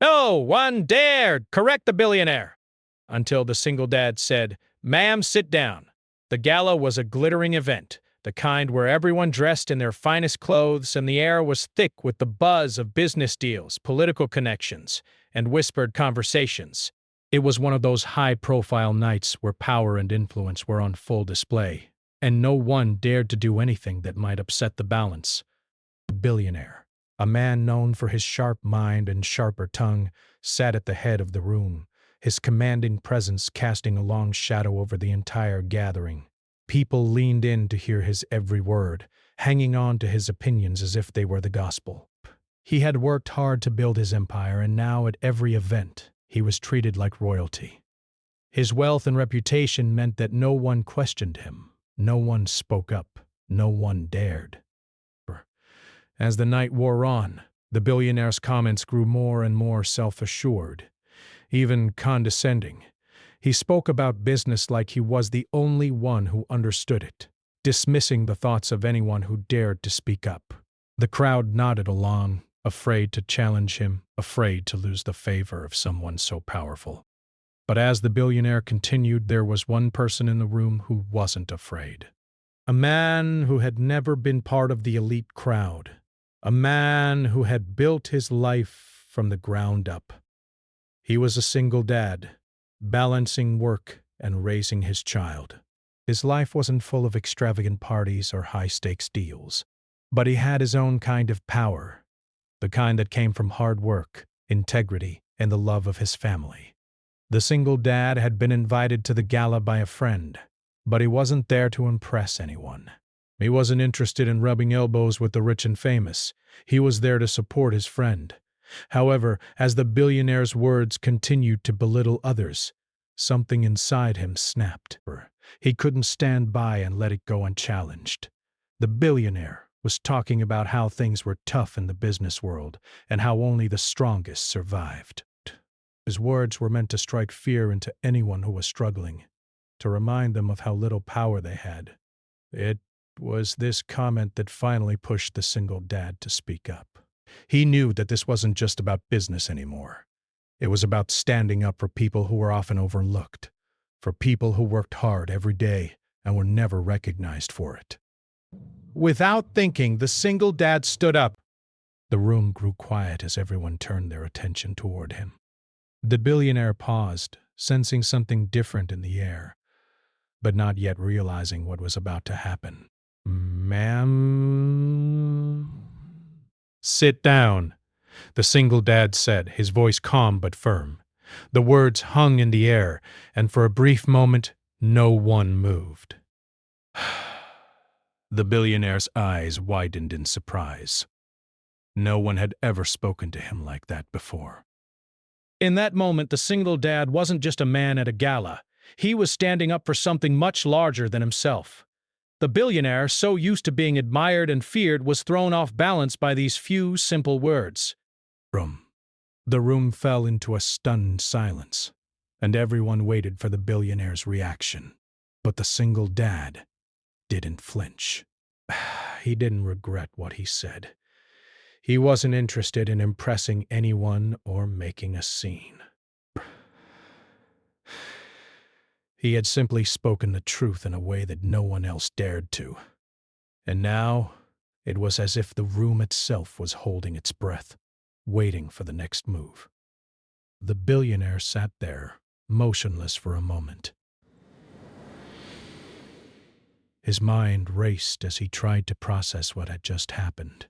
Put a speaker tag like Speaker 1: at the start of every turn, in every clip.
Speaker 1: No one dared correct the billionaire, until the single dad said, "Ma'am, sit down." The gala was a glittering event, the kind where everyone dressed in their finest clothes and the air was thick with the buzz of business deals, political connections, and whispered conversations. It was one of those high-profile nights where power and influence were on full display, and no one dared to do anything that might upset the balance. The billionaire, a man known for his sharp mind and sharper tongue, sat at the head of the room, his commanding presence casting a long shadow over the entire gathering. People leaned in to hear his every word, hanging on to his opinions as if they were the gospel. He had worked hard to build his empire, and now at every event, he was treated like royalty. His wealth and reputation meant that no one questioned him, no one spoke up, no one dared. As the night wore on, the billionaire's comments grew more and more self-assured, even condescending. He spoke about business like he was the only one who understood it, dismissing the thoughts of anyone who dared to speak up. The crowd nodded along, afraid to challenge him, afraid to lose the favor of someone so powerful. But as the billionaire continued, there was one person in the room who wasn't afraid. A man who had never been part of the elite crowd. A man who had built his life from the ground up. He was a single dad, balancing work and raising his child. His life wasn't full of extravagant parties or high-stakes deals, but he had his own kind of power, the kind that came from hard work, integrity, and the love of his family. The single dad had been invited to the gala by a friend, but he wasn't there to impress anyone. He wasn't interested in rubbing elbows with the rich and famous. He was there to support his friend. However, as the billionaire's words continued to belittle others, something inside him snapped. He couldn't stand by and let it go unchallenged. The billionaire was talking about how things were tough in the business world and how only the strongest survived. His words were meant to strike fear into anyone who was struggling, to remind them of how little power they had. It was this comment that finally pushed the single dad to speak up. He knew that this wasn't just about business anymore. It was about standing up for people who were often overlooked, for people who worked hard every day and were never recognized for it. Without thinking, the single dad stood up. The room grew quiet as everyone turned their attention toward him. The billionaire paused, sensing something different in the air, but not yet realizing what was about to happen. "Ma'am?" "Sit down," the single dad said, his voice calm but firm. The words hung in the air, and for a brief moment, no one moved. The billionaire's eyes widened in surprise. No one had ever spoken to him like that before. In that moment, the single dad wasn't just a man at a gala. He was standing up for something much larger than himself. The billionaire, so used to being admired and feared, was thrown off balance by these few simple words. The room fell into a stunned silence, and everyone waited for the billionaire's reaction. But the single dad didn't flinch. He didn't regret what he said. He wasn't interested in impressing anyone or making a scene. He had simply spoken the truth in a way that no one else dared to. And now, it was as if the room itself was holding its breath, waiting for the next move. The billionaire sat there, motionless for a moment. His mind raced as he tried to process what had just happened.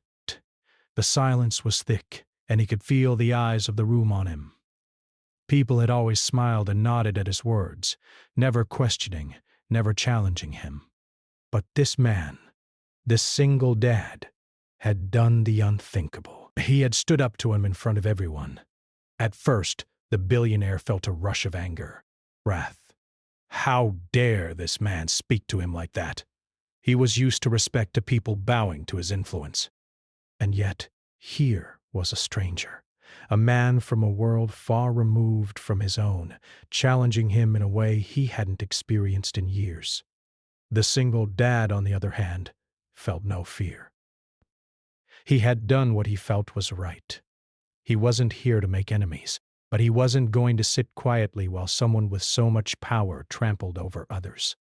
Speaker 1: The silence was thick, and he could feel the eyes of the room on him. People had always smiled and nodded at his words, never questioning, never challenging him. But this man, this single dad, had done the unthinkable. He had stood up to him in front of everyone. At first, the billionaire felt a rush of anger, wrath. How dare this man speak to him like that? He was used to respect to people bowing to his influence. And yet, here was a stranger. A man from a world far removed from his own, challenging him in a way he hadn't experienced in years. The single dad, on the other hand, felt no fear. He had done what he felt was right. He wasn't here to make enemies, but he wasn't going to sit quietly while someone with so much power trampled over others.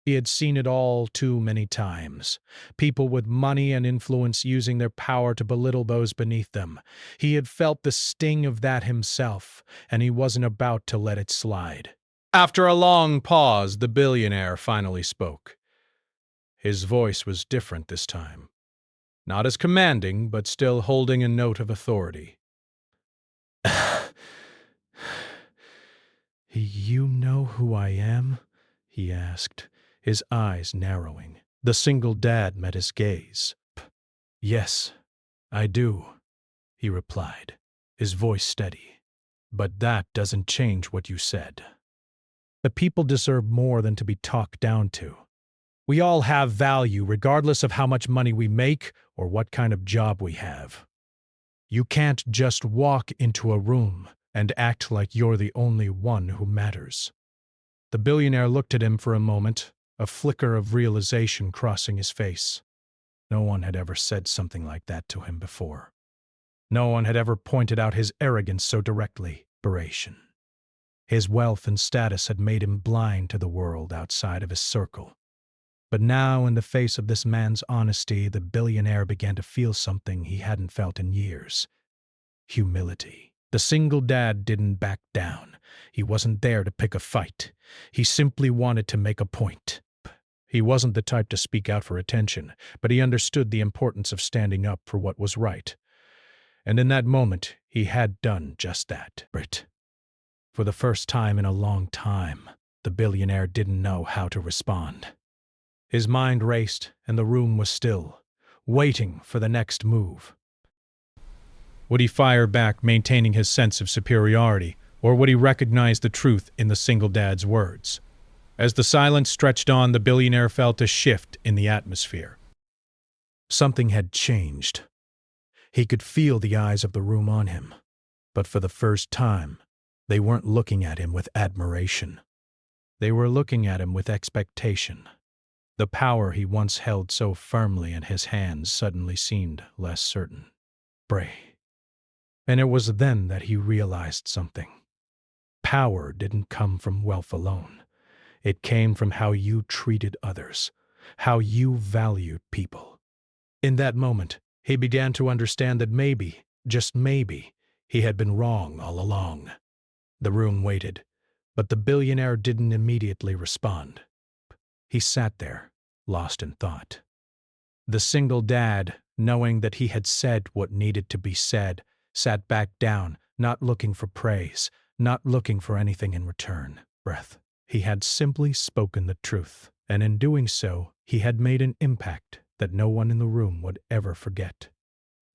Speaker 1: He had seen it all too many times. People with money and influence using their power to belittle those beneath them. He had felt the sting of that himself, and he wasn't about to let it slide. After a long pause, the billionaire finally spoke. His voice was different this time. Not as commanding, but still holding a note of authority. "You know who I am?" he asked, his eyes narrowing. The single dad met his gaze. "Yes, I do," he replied, his voice steady. "But that doesn't change what you said. The people deserve more than to be talked down to. We all have value regardless of how much money we make or what kind of job we have. You can't just walk into a room and act like you're the only one who matters." The billionaire looked at him for a moment, a flicker of realization crossing his face. No one had ever said something like that to him before. No one had ever pointed out his arrogance so directly. His wealth and status had made him blind to the world outside of his circle. But now, in the face of this man's honesty, the billionaire began to feel something he hadn't felt in years. Humility. The single dad didn't back down. He wasn't there to pick a fight. He simply wanted to make a point. He wasn't the type to speak out for attention, but he understood the importance of standing up for what was right. And in that moment, he had done just that. For the first time in a long time, the billionaire didn't know how to respond. His mind raced, and the room was still, waiting for the next move. Would he fire back, maintaining his sense of superiority, or would he recognize the truth in the single dad's words? As the silence stretched on, the billionaire felt a shift in the atmosphere. Something had changed. He could feel the eyes of the room on him, but for the first time, they weren't looking at him with admiration. They were looking at him with expectation. The power he once held so firmly in his hands suddenly seemed less certain. And it was then that he realized something. Power didn't come from wealth alone. It came from how you treated others, how you valued people. In that moment, he began to understand that maybe, just maybe, he had been wrong all along. The room waited, but the billionaire didn't immediately respond. He sat there, lost in thought. The single dad, knowing that he had said what needed to be said, sat back down, not looking for praise, not looking for anything in return. He had simply spoken the truth, and in doing so, he had made an impact that no one in the room would ever forget.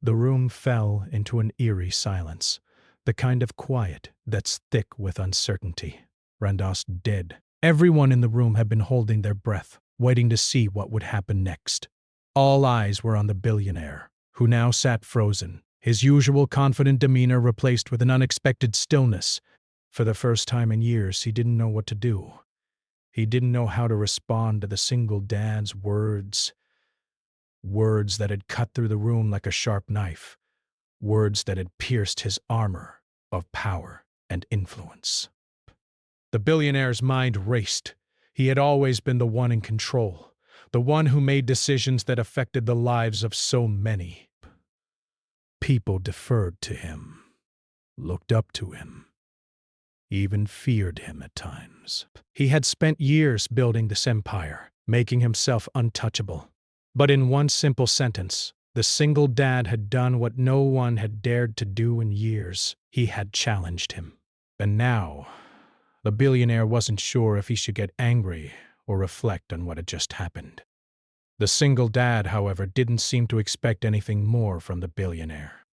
Speaker 1: The room fell into an eerie silence, the kind of quiet that's thick with uncertainty. Randos dead. Everyone in the room had been holding their breath, waiting to see what would happen next. All eyes were on the billionaire, who now sat frozen, his usual confident demeanor replaced with an unexpected stillness. For the first time in years, he didn't know what to do. He didn't know how to respond to the single dad's words. Words that had cut through the room like a sharp knife. Words that had pierced his armor of power and influence. The billionaire's mind raced. He had always been the one in control, the one who made decisions that affected the lives of so many. People deferred to him, looked up to him, even feared him at times. He had spent years building this empire, making himself untouchable. But in one simple sentence, the single dad had done what no one had dared to do in years. He had challenged him. And now, the billionaire wasn't sure if he should get angry or reflect on what had just happened. The single dad, however, didn't seem to expect anything more from the billionaire.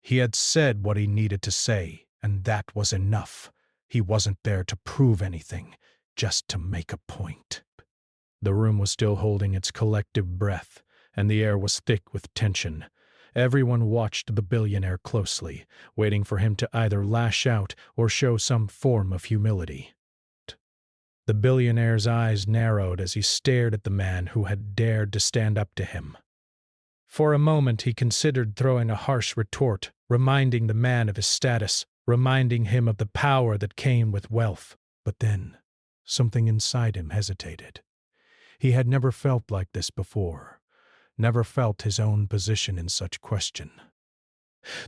Speaker 1: He had said what he needed to say, and that was enough. He wasn't there to prove anything, just to make a point. The room was still holding its collective breath, and the air was thick with tension. Everyone watched the billionaire closely, waiting for him to either lash out or show some form of humility. The billionaire's eyes narrowed as he stared at the man who had dared to stand up to him. For a moment he considered throwing a harsh retort, reminding the man of his status, reminding him of the power that came with wealth. But then, something inside him hesitated. He had never felt like this before, never felt his own position in such question.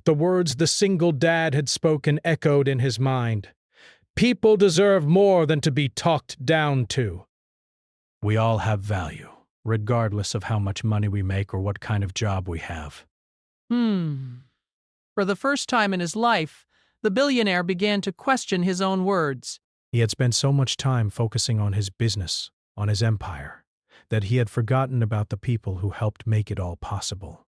Speaker 1: The words the single dad had spoken echoed in his mind. People deserve more than to be talked down to. We all have value, regardless of how much money we make or what kind of job we have.
Speaker 2: For the first time in his life, the billionaire began to question his own words.
Speaker 1: He had spent so much time focusing on his business, on his empire, that he had forgotten about the people who helped make it all possible.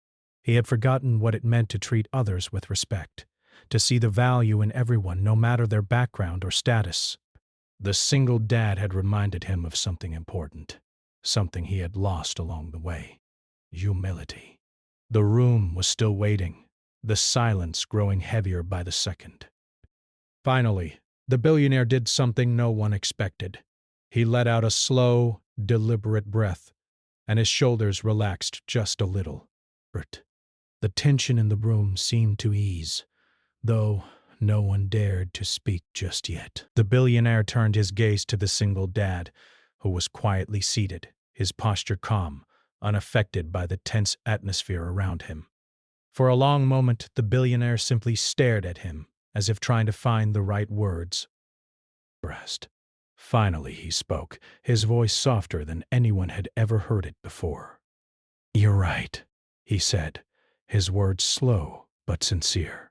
Speaker 1: He had forgotten what it meant to treat others with respect, to see the value in everyone no matter their background or status. The single dad had reminded him of something important, something he had lost along the way: humility. The room was still waiting, the silence growing heavier by the second. Finally, the billionaire did something no one expected. He let out a slow, deliberate breath, and his shoulders relaxed just a little. The tension in the room seemed to ease, though no one dared to speak just yet. The billionaire turned his gaze to the single dad, who was quietly seated, his posture calm, unaffected by the tense atmosphere around him. For a long moment, the billionaire simply stared at him, as if trying to find the right words. Finally he spoke, his voice softer than anyone had ever heard it before. "You're right," he said, his words slow but sincere.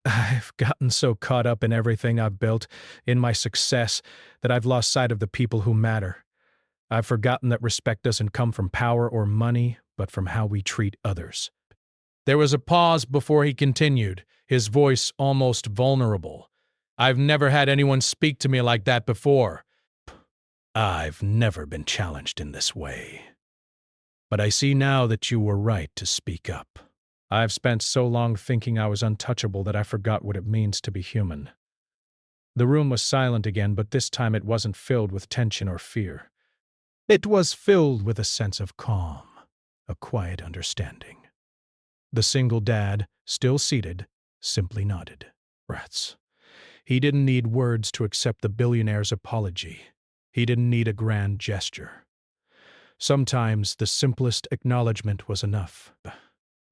Speaker 1: "I've gotten so caught up in everything I've built, in my success, that I've lost sight of the people who matter. I've forgotten that respect doesn't come from power or money, but from how we treat others." There was a pause before he continued, his voice almost vulnerable. "I've never had anyone speak to me like that before. I've never been challenged in this way. But I see now that you were right to speak up. I've spent so long thinking I was untouchable that I forgot what it means to be human." The room was silent again, but this time it wasn't filled with tension or fear. It was filled with a sense of calm, a quiet understanding. The single dad, still seated, simply nodded. Breaths. He didn't need words to accept the billionaire's apology. He didn't need a grand gesture. Sometimes the simplest acknowledgement was enough.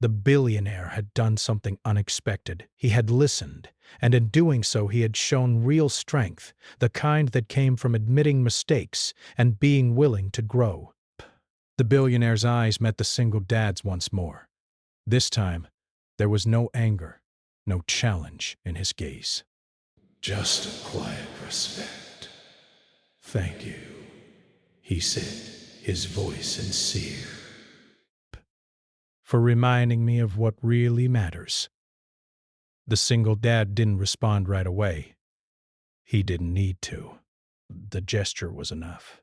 Speaker 1: The billionaire had done something unexpected. He had listened, and in doing so he had shown real strength, the kind that came from admitting mistakes and being willing to grow. The billionaire's eyes met the single dad's once more. This time, there was no anger, no challenge in his gaze. "Just a quiet respect. Thank you," he said, his voice sincere, "for reminding me of what really matters." The single dad didn't respond right away. He didn't need to. The gesture was enough.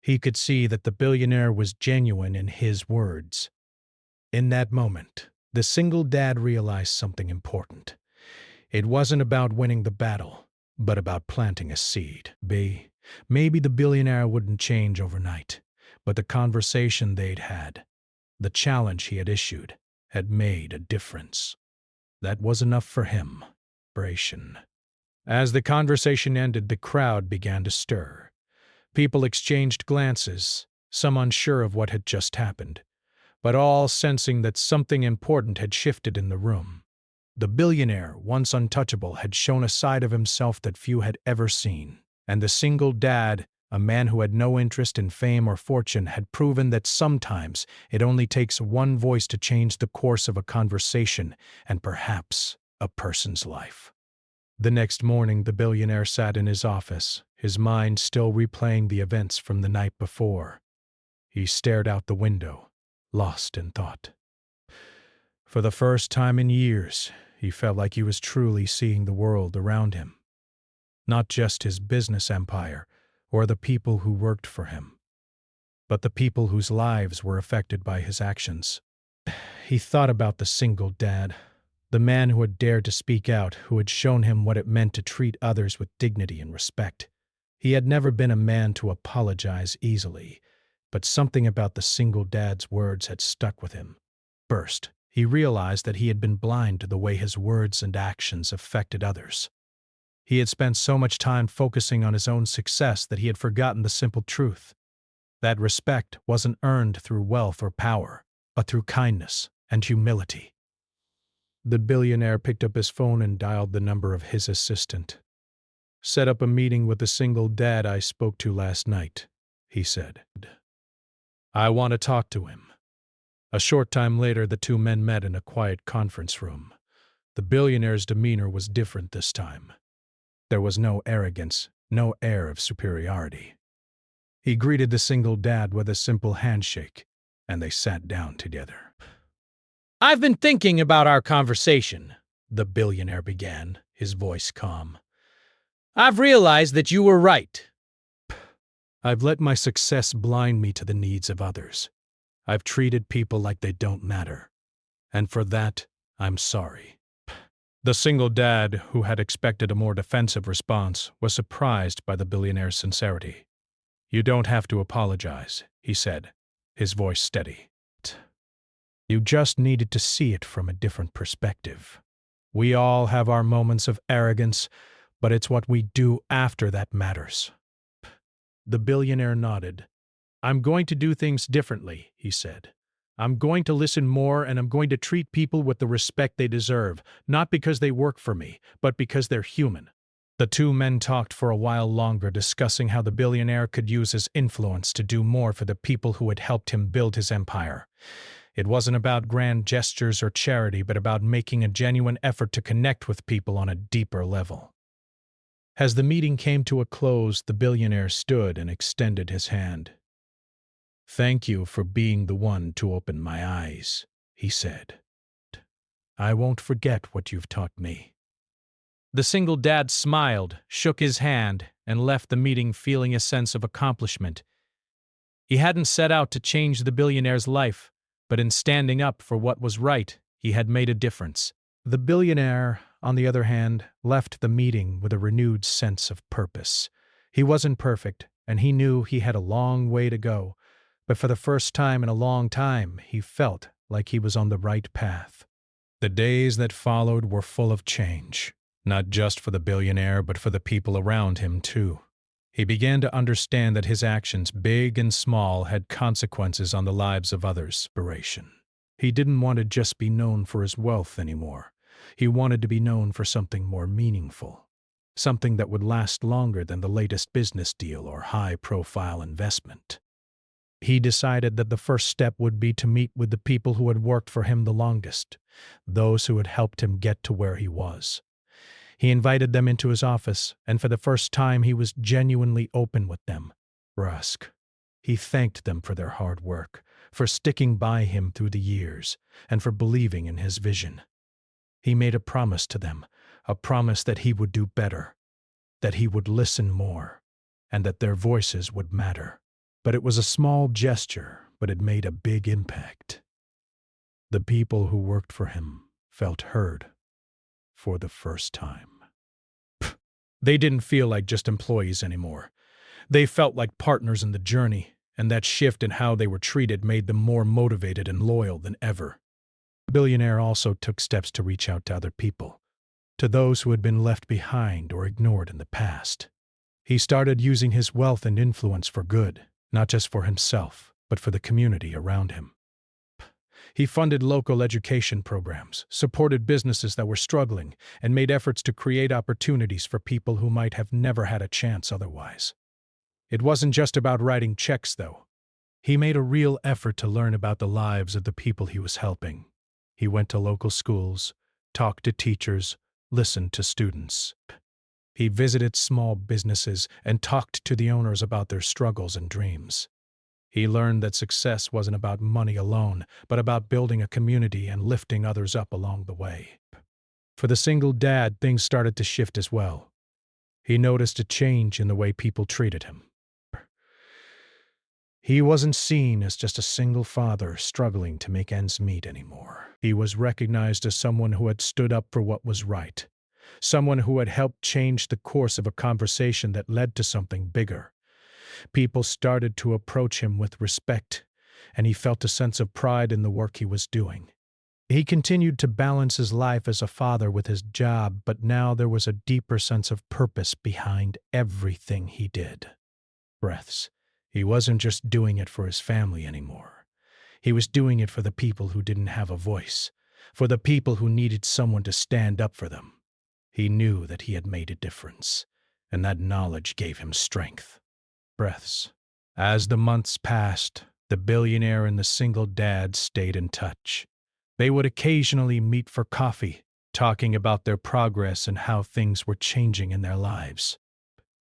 Speaker 1: He could see that the billionaire was genuine in his words. In that moment, the single dad realized something important. It wasn't about winning the battle, but about planting a seed. Maybe the billionaire wouldn't change overnight, but the conversation they'd had, the challenge he had issued, had made a difference. That was enough for him. As the conversation ended, the crowd began to stir. People exchanged glances, some unsure of what had just happened, but all sensing that something important had shifted in the room. The billionaire, once untouchable, had shown a side of himself that few had ever seen, and the single dad, a man who had no interest in fame or fortune, had proven that sometimes it only takes one voice to change the course of a conversation and perhaps a person's life. The next morning, the billionaire sat in his office, his mind still replaying the events from the night before. He stared out the window, lost in thought. For the first time in years, he felt like he was truly seeing the world around him. Not just his business empire or the people who worked for him, but the people whose lives were affected by his actions. He thought about the single dad, the man who had dared to speak out, who had shown him what it meant to treat others with dignity and respect. He had never been a man to apologize easily, but something about the single dad's words had stuck with him. First, he realized that he had been blind to the way his words and actions affected others. He had spent so much time focusing on his own success that he had forgotten the simple truth. That respect wasn't earned through wealth or power, but through kindness and humility. The billionaire picked up his phone and dialed the number of his assistant. "Set up a meeting with the single dad I spoke to last night," he said. "I want to talk to him." A short time later, the two men met in a quiet conference room. The billionaire's demeanor was different this time. There was no arrogance, no air of superiority. He greeted the single dad with a simple handshake, and they sat down together. "I've been thinking about our conversation," the billionaire began, his voice calm. "I've realized that you were right. I've let my success blind me to the needs of others. I've treated people like they don't matter. And for that, I'm sorry." The single dad, who had expected a more defensive response, was surprised by the billionaire's sincerity. "You don't have to apologize," he said, his voice steady. "You just needed to see it from a different perspective. We all have our moments of arrogance, but it's what we do after that matters." The billionaire nodded. "I'm going to do things differently," he said. "I'm going to listen more, and I'm going to treat people with the respect they deserve, not because they work for me, but because they're human." The two men talked for a while longer, discussing how the billionaire could use his influence to do more for the people who had helped him build his empire. It wasn't about grand gestures or charity, but about making a genuine effort to connect with people on a deeper level. As the meeting came to a close, the billionaire stood and extended his hand. "Thank you for being the one to open my eyes," he said. "I won't forget what you've taught me." The single dad smiled, shook his hand, and left the meeting feeling a sense of accomplishment. He hadn't set out to change the billionaire's life, but in standing up for what was right, he had made a difference. The billionaire, on the other hand, left the meeting with a renewed sense of purpose. He wasn't perfect, and he knew he had a long way to go, but for the first time in a long time, he felt like he was on the right path. The days that followed were full of change, not just for the billionaire, but for the people around him, too. He began to understand that his actions, big and small, had consequences on the lives of others. He didn't want to just be known for his wealth anymore. He wanted to be known for something more meaningful, something that would last longer than the latest business deal or high-profile investment. He decided that the first step would be to meet with the people who had worked for him the longest, those who had helped him get to where he was. He invited them into his office, and for the first time he was genuinely open with them. Brusque. He thanked them for their hard work, for sticking by him through the years, and for believing in his vision. He made a promise to them, a promise that he would do better, that he would listen more, and that their voices would matter. But it was a small gesture, but it made a big impact. The people who worked for him felt heard for the first time. They didn't feel like just employees anymore. They felt like partners in the journey, and that shift in how they were treated made them more motivated and loyal than ever. The billionaire also took steps to reach out to other people, to those who had been left behind or ignored in the past. He started using his wealth and influence for good, not just for himself, but for the community around him. He funded local education programs, supported businesses that were struggling, and made efforts to create opportunities for people who might have never had a chance otherwise. It wasn't just about writing checks, though. He made a real effort to learn about the lives of the people he was helping. He went to local schools, talked to teachers, listened to students. He visited small businesses and talked to the owners about their struggles and dreams. He learned that success wasn't about money alone, but about building a community and lifting others up along the way. For the single dad, things started to shift as well. He noticed a change in the way people treated him. He wasn't seen as just a single father struggling to make ends meet anymore. He was recognized as someone who had stood up for what was right, someone who had helped change the course of a conversation that led to something bigger. People started to approach him with respect, and he felt a sense of pride in the work he was doing. He continued to balance his life as a father with his job, but now there was a deeper sense of purpose behind everything he did. Breaths. He wasn't just doing it for his family anymore. He was doing it for the people who didn't have a voice, for the people who needed someone to stand up for them. He knew that he had made a difference, and that knowledge gave him strength. Breaths. As the months passed, the billionaire and the single dad stayed in touch. They would occasionally meet for coffee, talking about their progress and how things were changing in their lives.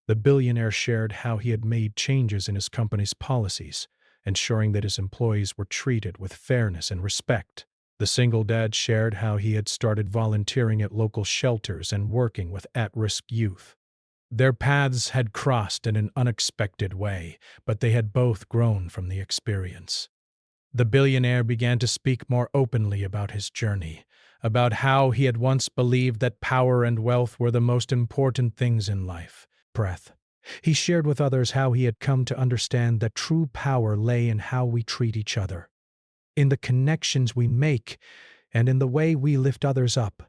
Speaker 1: The billionaire shared how he had made changes in his company's policies, ensuring that his employees were treated with fairness and respect. The single dad shared how he had started volunteering at local shelters and working with at-risk youth. Their paths had crossed in an unexpected way, but they had both grown from the experience. The billionaire began to speak more openly about his journey, about how he had once believed that power and wealth were the most important things in life. Breath. He shared with others how he had come to understand that true power lay in how we treat each other, in the connections we make, and in the way we lift others up.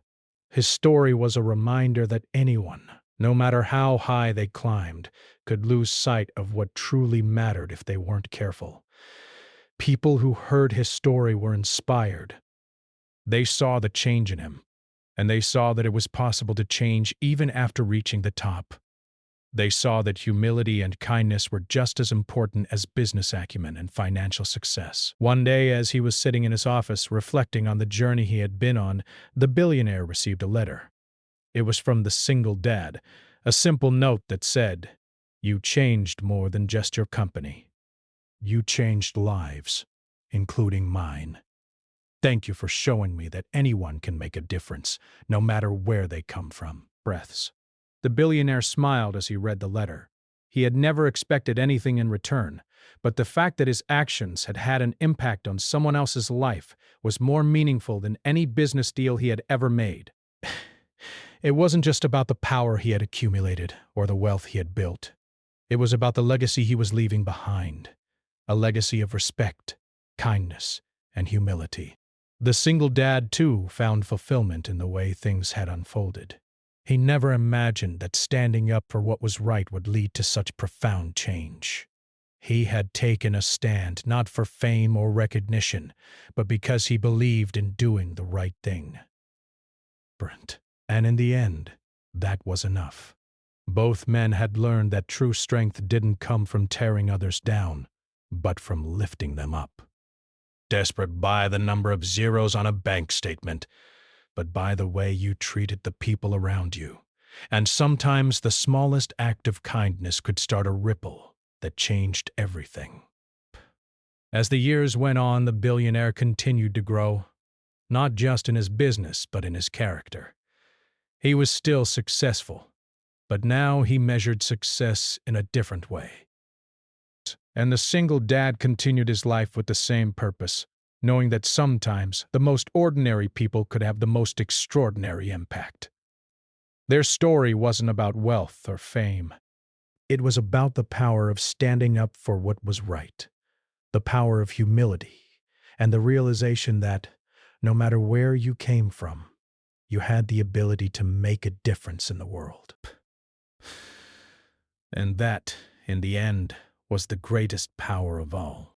Speaker 1: His story was a reminder that anyone, no matter how high they climbed, could lose sight of what truly mattered if they weren't careful. People who heard his story were inspired. They saw the change in him, and they saw that it was possible to change even after reaching the top. They saw that humility and kindness were just as important as business acumen and financial success. One day, as he was sitting in his office reflecting on the journey he had been on, the billionaire received a letter. It was from the single dad, a simple note that said, "You changed more than just your company. You changed lives, including mine. Thank you for showing me that anyone can make a difference, no matter where they come from." Breaths. The billionaire smiled as he read the letter. He had never expected anything in return, but the fact that his actions had had an impact on someone else's life was more meaningful than any business deal he had ever made. It wasn't just about the power he had accumulated or the wealth he had built. It was about the legacy he was leaving behind, a legacy of respect, kindness, and humility. The single dad, too, found fulfillment in the way things had unfolded. He never imagined that standing up for what was right would lead to such profound change. He had taken a stand not for fame or recognition, but because he believed in doing the right thing. And in the end, that was enough. Both men had learned that true strength didn't come from tearing others down, but from lifting them up. Desperate by the number of zeros on a bank statement, but by the way you treated the people around you. And sometimes the smallest act of kindness could start a ripple that changed everything. As the years went on, the billionaire continued to grow, not just in his business, but in his character. He was still successful, but now he measured success in a different way. And the single dad continued his life with the same purpose, knowing that sometimes the most ordinary people could have the most extraordinary impact. Their story wasn't about wealth or fame. It was about the power of standing up for what was right, the power of humility, and the realization that, no matter where you came from, you had the ability to make a difference in the world. And that, in the end, was the greatest power of all.